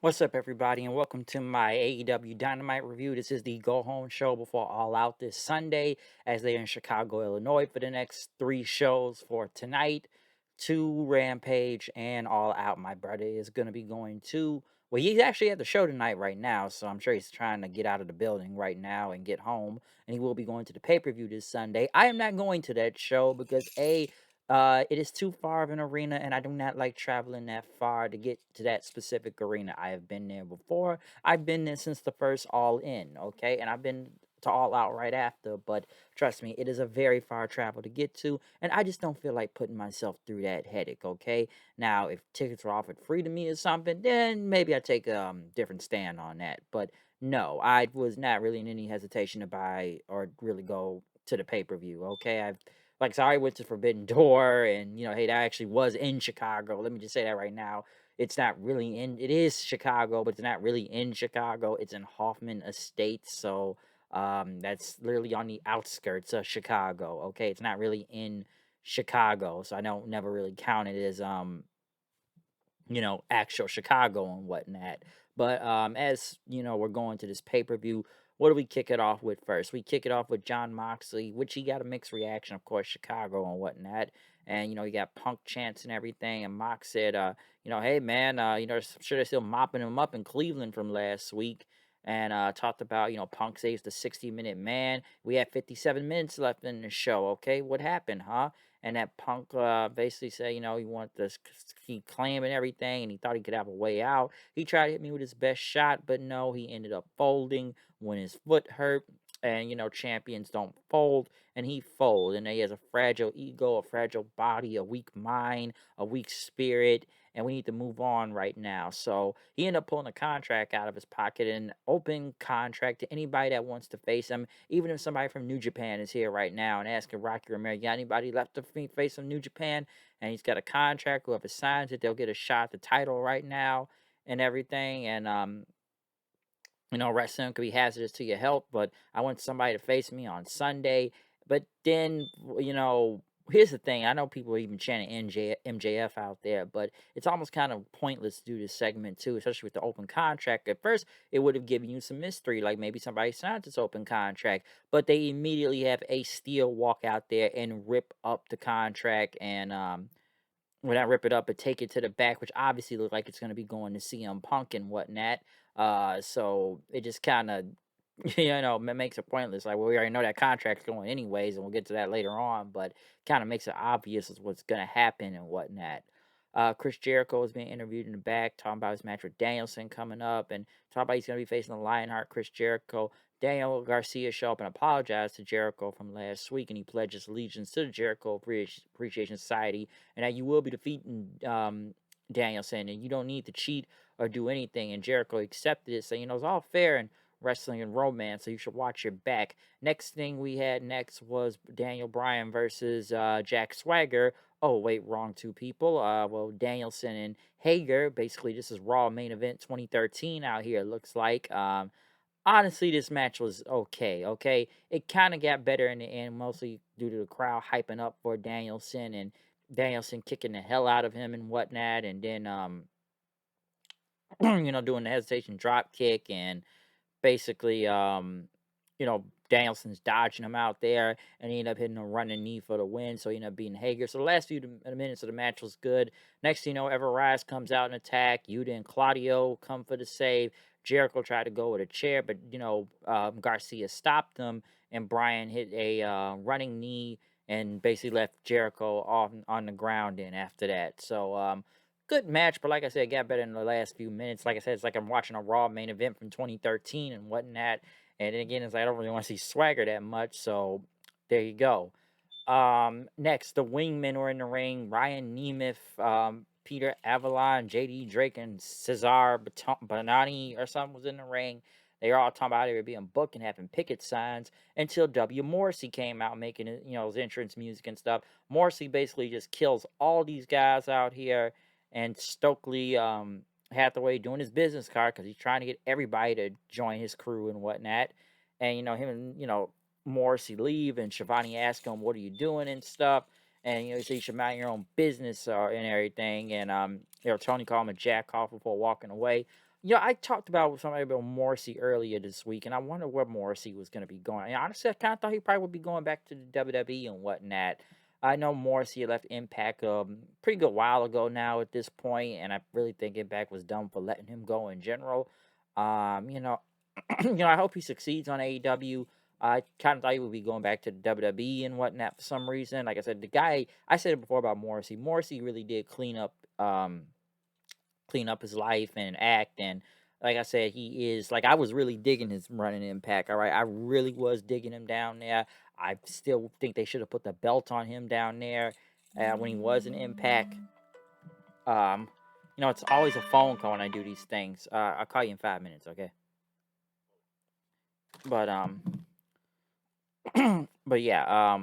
What's up, everybody, and welcome to my AEW Dynamite review. This is the go home show before All Out this Sunday, as they're in Chicago, Illinois for the next three shows for tonight. Two Rampage and All Out. My brother is going to be going to. Well, he's actually at the show tonight right now, so I'm sure he's trying to get out of the building right now and get home. And he will be going to the pay per view this Sunday. I am not going to that show because it is too far of an arena, and I do not like traveling that far to get to that specific arena. I have been there before. I've been there since the first All In, okay, and I've been to All Out right after. But trust me, it is a very far travel to get to, and I just don't feel like putting myself through that headache. Okay, now if tickets were offered free to me or something, then maybe I take a different stand on that. But no, I was not really in any hesitation to buy or really go to the pay per view. Okay, so I went to Forbidden Door, and hey, that actually was in Chicago. Let me just say that right now. It's not really in. It is Chicago, but it's not really in Chicago. It's in Hoffman Estates, so that's literally on the outskirts of Chicago. Okay, it's not really in Chicago, so I don't never really count it as actual Chicago and whatnot. But as we're going to this pay per view. What do we kick it off with first? We kick it off with John Moxley, which he got a mixed reaction, of course, Chicago and whatnot. And you got Punk chants and everything. And Mox said, hey man, I'm sure they're still mopping him up in Cleveland from last week. And talked about, Punk saves the 60-minute man. We had 57 minutes left in the show. Okay, what happened, huh? And that Punk basically said, he wanted to keep claiming everything, and he thought he could have a way out. He tried to hit me with his best shot, but no, he ended up folding when his foot hurt. And champions don't fold, and he folded. And he has a fragile ego, a fragile body, a weak mind, a weak spirit, and we need to move on right now. So he ended up pulling a contract out of his pocket, an open contract to anybody that wants to face him. Even if somebody from New Japan is here right now and asking Rocky Romero, got anybody left to face from New Japan? And he's got a contract. Whoever signs it, they'll get a shot at the title right now and everything. And wrestling could be hazardous to your health, but I want somebody to face me on Sunday. But then, here's the thing. I know people are even chanting MJF out there, but it's almost kind of pointless to do this segment too, especially with the open contract. At first, it would have given you some mystery, like maybe somebody signed this open contract, but they immediately have a Steel walk out there and rip up the contract and when I rip it up, but take it to the back, which obviously look like it's going to be going to CM Punk and whatnot. So it just kind of, makes it pointless. Like, well, we already know that contract's going anyways, and we'll get to that later on, but kind of makes it obvious as what's going to happen and whatnot. Chris Jericho is being interviewed in the back, talking about his match with Danielson coming up, and talking about he's going to be facing the Lionheart, Chris Jericho. Daniel Garcia show up and apologize to Jericho from last week, and he pledges allegiance to the Jericho Appreciation Society, and that you will be defeating Danielson, and you don't need to cheat or do anything. And Jericho accepted it, saying, it's all fair in wrestling and romance, so you should watch your back. Next thing we had next was Daniel Bryan versus Jack Swagger. Oh, wait, wrong two people. Well, Danielson and Hager. Basically, this is Raw main event 2013 out here, it looks like. Honestly, this match was okay. Okay, it kind of got better in the end, mostly due to the crowd hyping up for Danielson and Danielson kicking the hell out of him and whatnot, and then doing the hesitation drop kick and basically Danielson's dodging him out there, and he ended up hitting a running knee for the win. So he ended up beating Hager. So the last few minutes of the match was good. Next thing you know, Ever Rise comes out and attack. Yuta and Claudio come for the save. Jericho tried to go with a chair, but Garcia stopped him, and Bryan hit a running knee and basically left Jericho off on the ground. In after that, so good match, but like I said, it got better in the last few minutes. Like I said, it's like I'm watching a Raw main event from 2013 and whatnot. And then again, it's like I don't really want to see Swagger that much, so there you go. Next, the Wingmen were in the ring. Ryan Nemeth, Peter Avalon, JD Drake, and Cesar Bonani or something was in the ring. They were all talking about it being booked and having picket signs until W. Morrissey came out making his entrance music and stuff. Morrissey basically just kills all these guys out here, and Stokely Hathaway doing his business card because he's trying to get everybody to join his crew and whatnot. And him and Morrissey leave, and Shivani asks him, "What are you doing?" and stuff. and he said you should mind your own business and everything. And Tony called him a jack off before walking away. I talked about with somebody about Morrissey earlier this week, and I wonder where Morrissey was going to be going. And honestly, I kind of thought he probably would be going back to the WWE and whatnot. I know Morrissey left Impact pretty good while ago now at this point, and I really think Impact was dumb for letting him go in general. You know, I hope he succeeds on AEW. I kind of thought he would be going back to the WWE and whatnot for some reason. Like I said, the guy I said it before about Morrissey. Morrissey really did clean up his life and act. And like I said, he is like I was really digging his running Impact. All right, I really was digging him down there. I still think they should have put the belt on him down there when he was in Impact. Um, it's always a phone call when I do these things. I'll call you in 5 minutes, okay? But but yeah,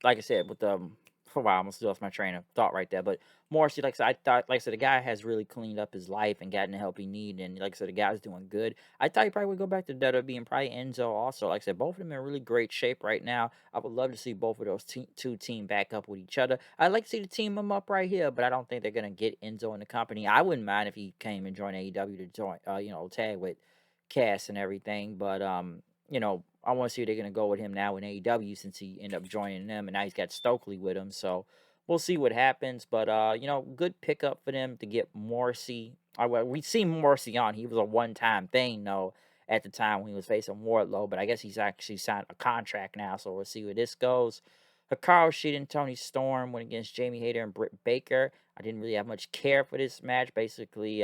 like I said, with for a while, I almost lost my train of thought right there. But Morrissey, like I said, like I said, the guy has really cleaned up his life and gotten the help he need, and like I said, the guy's doing good. I thought he probably would go back to WWE and probably Enzo also. Like I said, both of them are in really great shape right now. I would love to see both of those two team back up with each other. I'd like to see the team them up right here, but I don't think they're gonna get Enzo in the company. I wouldn't mind if he came and joined AEW to join, tag with Cass and everything, but I want to see where they're going to go with him now in AEW since he ended up joining them, and now he's got Stokely with him. So we'll see what happens. But good pickup for them to get Morrissey. We see Morrissey on. He was a one-time thing, though, at the time when he was facing Wardlow. But I guess he's actually signed a contract now, so we'll see where this goes. Hikaru Shida and Tony Storm went against Jamie Hayter and Britt Baker. I didn't really have much care for this match. Basically,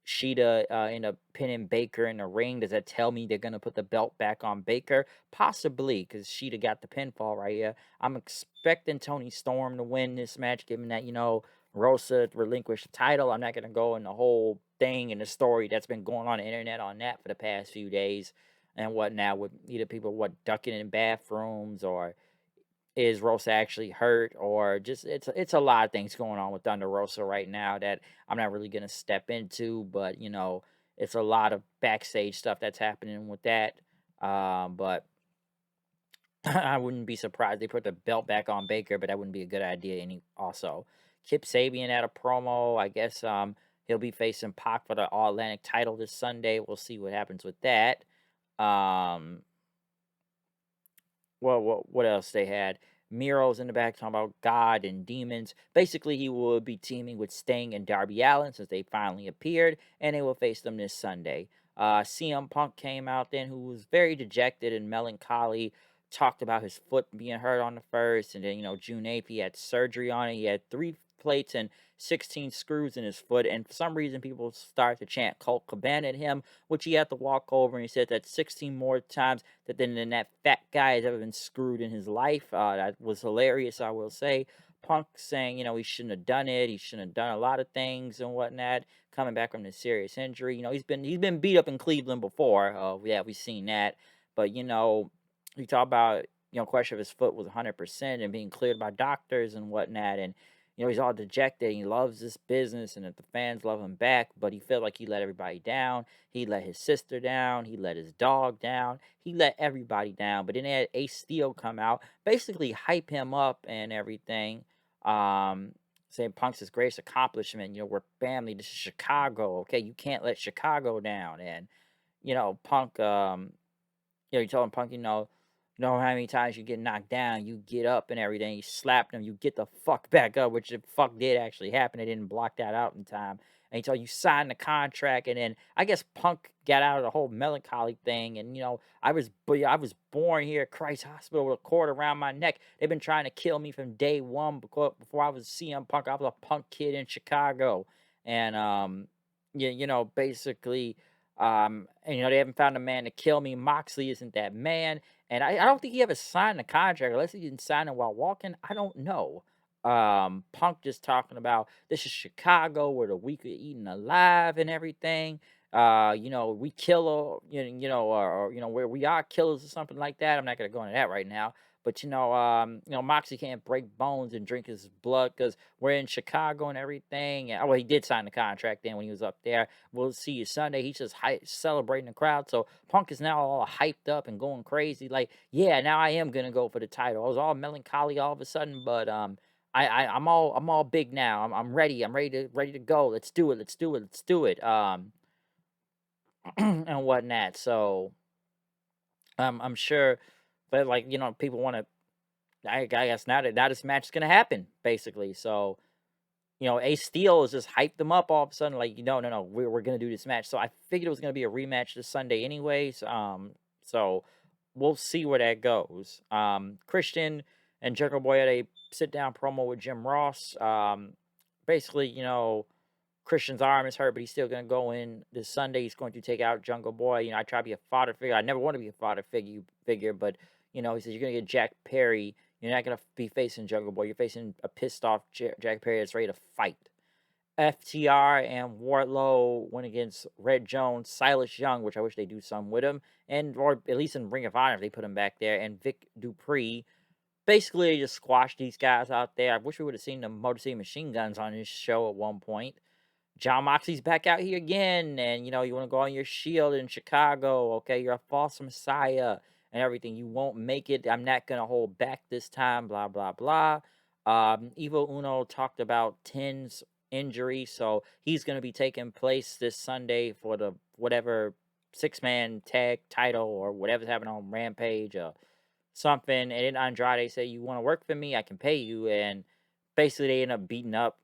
Sheeta ended up pinning Baker in the ring. Does that tell me they're going to put the belt back on Baker? Possibly, because Sheeta got the pinfall right here. I'm expecting Tony Storm to win this match, given that, Rosa relinquished the title. I'm not going to go in the whole thing and the story that's been going on the internet on that for the past few days and whatnot, with either people, ducking in bathrooms, or is Rosa actually hurt, or just it's a lot of things going on with Thunder Rosa right now that I'm not really gonna step into, but it's a lot of backstage stuff that's happening with that. But I wouldn't be surprised they put the belt back on Baker, but that wouldn't be a good idea. Any also, Kip Sabian had a promo. I guess he'll be facing Pac for the All Atlantic title this Sunday. We'll see what happens with that. Um, what else they had? Miro's in the back talking about God and demons. Basically, he will be teaming with Sting and Darby Allin since they finally appeared, and they will face them this Sunday. CM Punk came out then, who was very dejected and melancholy. Talked about his foot being hurt on the first, and then June 8th he had surgery on it. He had 3 plates and 16 screws in his foot, and for some reason people started to chant Colt Cabana at him, which he had to walk over, and he said that 16 more times than that fat guy has ever been screwed in his life. That was hilarious, I will say. Punk saying, he shouldn't have done it. He shouldn't have done a lot of things and whatnot. Coming back from this serious injury, he's been beat up in Cleveland before. Yeah, we've seen that. But you talk about question if his foot was 100% and being cleared by doctors and whatnot, and he's all dejected. He loves this business, and that the fans love him back, but he felt like he let everybody down. He let his sister down. He let his dog down. He let everybody down. But then they had Ace Steel come out, basically hype him up and everything. Um, Saying Punk's his greatest accomplishment. We're family. This is Chicago. Okay, you can't let Chicago down. And Punk. You told him Punk. Know how many times you get knocked down, you get up and everything. You slap them, you get the fuck back up, which the fuck did actually happen. They didn't block that out in time. And he told you sign the contract, and then I guess Punk got out of the whole melancholy thing. And I was born here at Christ Hospital with a cord around my neck. They've been trying to kill me from day one before I was CM Punk. I was a punk kid in Chicago, and basically. And they haven't found a man to kill me. Moxley isn't that man. And I don't think he ever signed a contract unless he didn't sign it while walking. I don't know. Punk just talking about this is Chicago where the weak are eaten alive and everything. We kill where we are killers or something like that. I'm not gonna go into that right now. But Moxley can't break bones and drink his blood because we're in Chicago and everything. And, well, he did sign the contract then when he was up there. We'll see you Sunday. He's just celebrating the crowd. So Punk is now all hyped up and going crazy. Like, yeah, now I am gonna go for the title. I was all melancholy all of a sudden, but I'm all big now. I'm ready. I'm ready to go. Let's do it. Let's do it. Let's do it. And whatnot. So I'm sure, but like people want to. I guess now this match is gonna happen basically. So Ace Steel has just hyped them up all of a sudden. Like, no, no, no, we're gonna do this match. So I figured it was gonna be a rematch this Sunday, anyways. So we'll see where that goes. Christian and Jungle Boy had a sit down promo with Jim Ross. Basically, Christian's arm is hurt, but he's still going to go in this Sunday. He's going to take out Jungle Boy. I try to be a fodder figure. I never want to be a fodder figure, but he says you're going to get Jack Perry. You're not going to be facing Jungle Boy. You're facing a pissed off Jack Perry that's ready to fight. FTR and Wardlow went against Red Jones, Silas Young, which I wish they do some with him, or at least in Ring of Honor if they put him back there, and Vic Dupree. Basically, they just squashed these guys out there. I wish we would have seen the Motor City Machine Guns on this show at one point. John Moxley's back out here again, and you want to go on your shield in Chicago. Okay, you're a false messiah and everything. You won't make it. I'm not gonna hold back this time. Blah blah blah. Evil Uno talked about Ten's injury, so he's gonna be taking place this Sunday for the whatever 6-man tag title or whatever's happening on Rampage or something. And then Andrade said, "You want to work for me? I can pay you." And basically, they end up beating up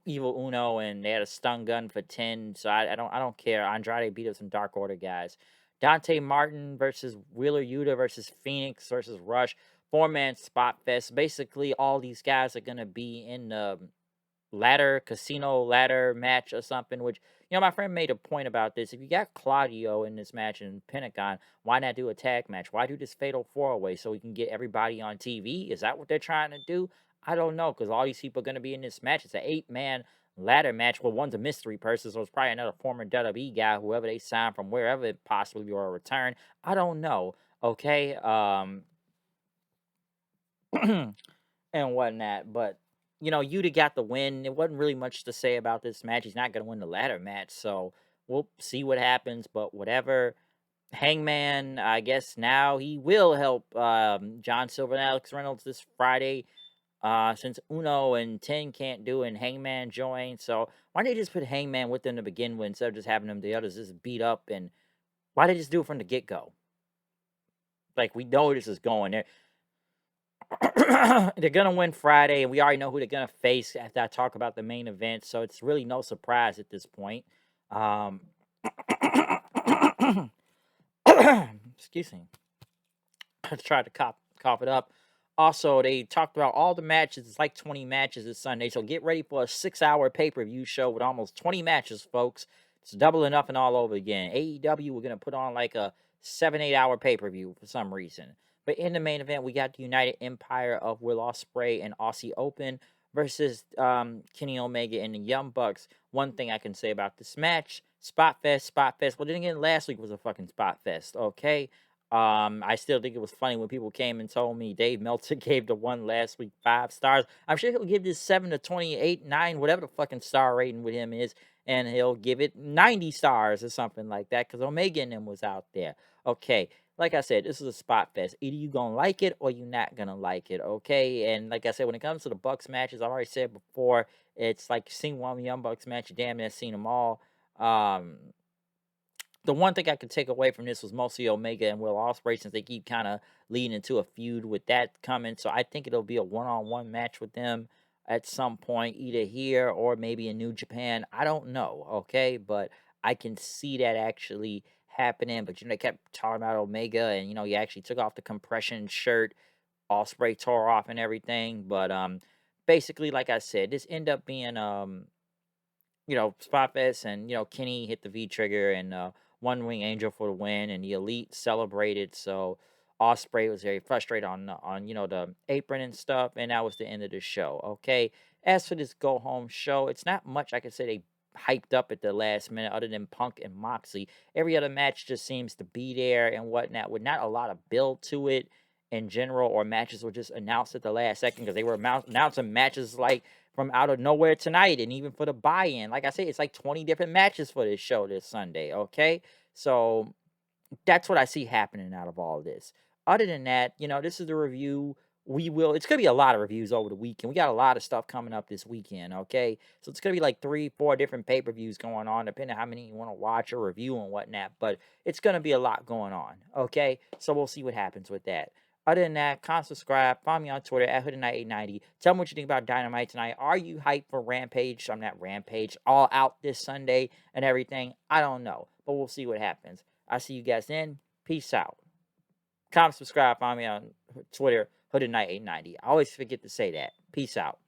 Evil Uno, and they had a stun gun for 10. So I don't care. Andrade beat up some Dark Order guys. Dante Martin versus Wheeler Yuta versus Phoenix versus Rush. 4-man spot fest. Basically, all these guys are gonna be in the casino ladder match or something, which my friend made a point about this. If you got Claudio in this match and Pentagon, why not do a tag match? Why do this fatal 4-way so we can get everybody on TV? Is that what they're trying to do? I don't know, because all these people are going to be in this match. It's an 8-man ladder match. Well, one's a mystery person, so it's probably another former WWE guy, whoever they signed from wherever it possibly or a return. I don't know. Okay. And whatnot. But Yuta got the win. It wasn't really much to say about this match. He's not going to win the ladder match, so we'll see what happens. But whatever. Hangman, I guess now he will help John Silver and Alex Reynolds this Friday. Since Uno and 10 can't do it and Hangman joined, so why did they just put Hangman with them to begin with instead of just having them the others just beat up? And why did they just do it from the get go? Like, we know this is going there. They're gonna win Friday, and we already know who they're gonna face after I talk about the main event, so it's really no surprise at this point. Um, excuse me. I tried to cough it up. Also, they talked about all the matches. It's like 20 matches this Sunday, so get ready for a 6-hour pay-per-view show with almost 20 matches, folks. It's double or nothing all over again. AEW, we're gonna put on like a 7-8 hour pay-per-view for some reason. But in the main event, we got the United Empire of Will Ospreay and Aussie Open versus Kenny Omega and the Young Bucks. One thing I can say about this match, spot fest. Well, then again, last week was a fucking spot fest, okay? I still think it was funny when people came and told me Dave Meltzer gave the one last week 5 stars. I'm sure he'll give this 7 to 28, 9, whatever the fucking star rating with him is, and he'll give it 90 stars or something like that because Omega and him was out there. Okay, like I said, this is a spot fest. Either you gonna like it or you not gonna like it, okay? And like I said, when it comes to the Bucks matches, I've already said before, it's like seeing one Young Bucks match, you damn near seen them all. The one thing I could take away from this was mostly Omega and Will Ospreay, since they keep kind of leading into a feud with that coming. So I think it'll be a one-on-one match with them at some point, either here or maybe in New Japan. I don't know, okay? But I can see that actually happening. But they kept talking about Omega, and he actually took off the compression shirt. Ospreay tore off and everything. But basically, like I said, this ended up being spot fest, and Kenny hit the V trigger and One Wing Angel for the win, and the Elite celebrated. So Osprey was very frustrated on the apron and stuff, and that was the end of the show. Okay, as for this go home show, it's not much I can say they hyped up at the last minute other than Punk and Moxley. Every other match just seems to be there and whatnot, with not a lot of build to it in general, or matches were just announced at the last second, because they were announcing matches like from out of nowhere tonight, and even for the buy-in. Like I said, it's like 20 different matches for this show this Sunday, okay? So that's what I see happening out of all this. Other than that, this is the review it's gonna be a lot of reviews over the weekend. We got a lot of stuff coming up this weekend, okay? So it's gonna be like 3, 4 different pay-per-views going on, depending on how many you want to watch or review and whatnot. But it's gonna be a lot going on, okay? So we'll see what happens with that. Other than that, comment, subscribe, follow me on Twitter at HoodedKnight890. Tell me what you think about Dynamite tonight. Are you hyped for Rampage? I'm not Rampage, All Out this Sunday and everything. I don't know, but we'll see what happens. I'll see you guys then. Peace out. Comment, subscribe, follow me on Twitter, HoodedKnight890. I always forget to say that. Peace out.